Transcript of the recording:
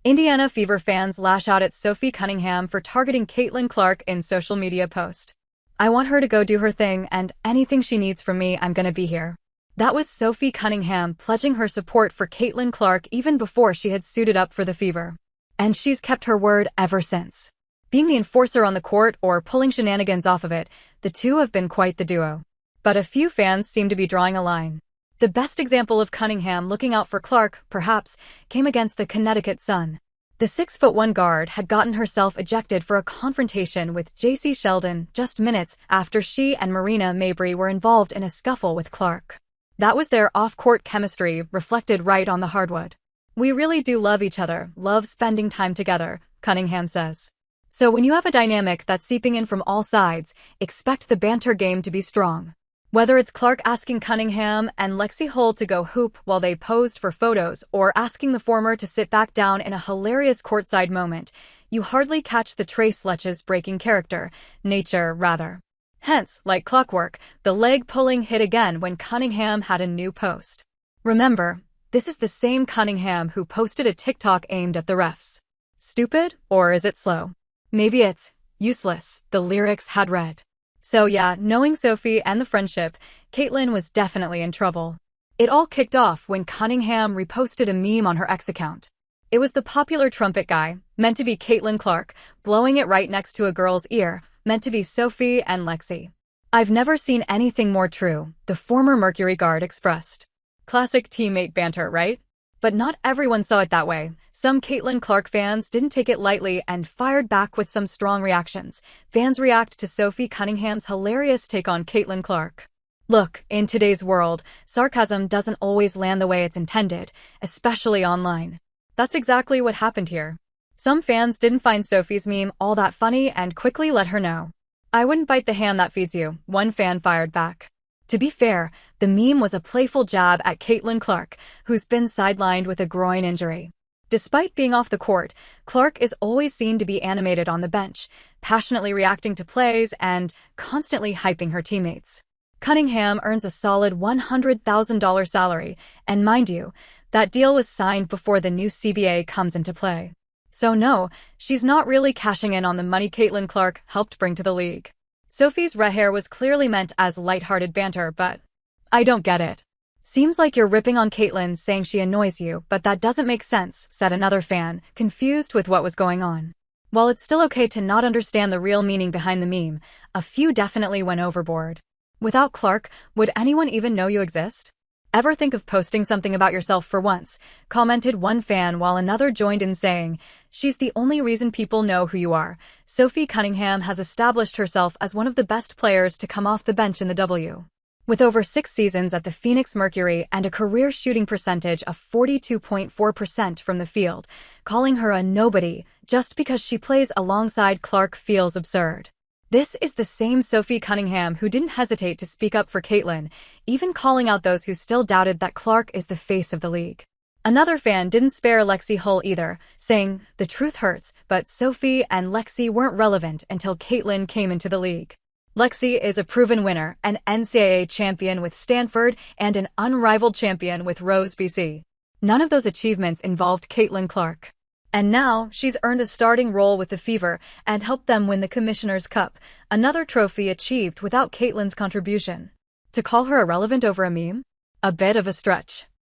Indiana Fever fans lash out at Sophie Cunningham for targeting Caitlin Clark in social media post. "I want her to go do her thing, and anything she needs from me, I'm gonna be here." That was Sophie Cunningham pledging her support for Caitlin Clark even before she had suited up for the Fever. And she's kept her word ever since. Being the enforcer on the court or pulling shenanigans off of it, the two have been quite the duo. But a few fans seem to be drawing a line. The best example of Cunningham looking out for Clark, perhaps, came against the Connecticut Sun. The 6'1" guard had gotten herself ejected for a confrontation with J.C. Sheldon just minutes after she and Marina Mabrey were involved in a scuffle with Clark. That was their off-court chemistry reflected right on the hardwood. "We really do love each other, love spending time together," Cunningham says. So when you have a dynamic that's seeping in from all sides, expect the banter game to be strong. Whether it's Clark asking Cunningham and Lexi Hull to go hoop while they posed for photos or asking the former to sit back down in a hilarious courtside moment, you hardly catch the Trace Letch's breaking nature rather. Hence, like clockwork, the leg-pulling hit again when Cunningham had a new post. Remember, this is the same Cunningham who posted a TikTok aimed at the refs. Stupid, or is it slow? Maybe it's useless, the lyrics had read. So yeah, knowing Sophie and the friendship, Caitlin was definitely in trouble. It all kicked off when Cunningham reposted a meme on her ex account. It was the popular trumpet guy, meant to be Caitlin Clark, blowing it right next to a girl's ear, meant to be Sophie and Lexi. "I've never seen anything more true," the former Mercury guard expressed. Classic teammate banter, right? But not everyone saw it that way. Some Caitlin Clark fans didn't take it lightly and fired back with some strong reactions. Fans react to Sophie Cunningham's hilarious take on Caitlin Clark. Look, in today's world, sarcasm doesn't always land the way it's intended, especially online. That's exactly what happened here. Some fans didn't find Sophie's meme all that funny and quickly let her know. "I wouldn't bite the hand that feeds you," one fan fired back. To be fair, the meme was a playful jab at Caitlin Clark, who's been sidelined with a groin injury. Despite being off the court, Clark is always seen to be animated on the bench, passionately reacting to plays and constantly hyping her teammates. Cunningham earns a solid $100,000 salary, and mind you, that deal was signed before the new CBA comes into play. So no, she's not really cashing in on the money Caitlin Clark helped bring to the league. Sophie's rehair was clearly meant as lighthearted banter, but I don't get it. "Seems like you're ripping on Caitlin, saying she annoys you, but that doesn't make sense," said another fan, confused with what was going on. While it's still okay to not understand the real meaning behind the meme, a few definitely went overboard. "Without Clark, would anyone even know you exist? Ever think of posting something about yourself for once?" commented one fan while another joined in saying, "She's the only reason people know who you are." Sophie Cunningham has established herself as one of the best players to come off the bench in the W. With over 6 seasons at the Phoenix Mercury and a career shooting percentage of 42.4% from the field, calling her a nobody just because she plays alongside Clark feels absurd. This is the same Sophie Cunningham who didn't hesitate to speak up for Caitlin, even calling out those who still doubted that Clark is the face of the league. Another fan didn't spare Lexi Hull either, saying, "The truth hurts, but Sophie and Lexi weren't relevant until Caitlin came into the league. Lexi is a proven winner, an NCAA champion with Stanford and an unrivaled champion with Rose, BC. None of those achievements involved Caitlin Clark. And now, she's earned a starting role with the Fever and helped them win the Commissioner's Cup, another trophy achieved without Caitlin's contribution. To call her irrelevant over a meme? A bit of a stretch."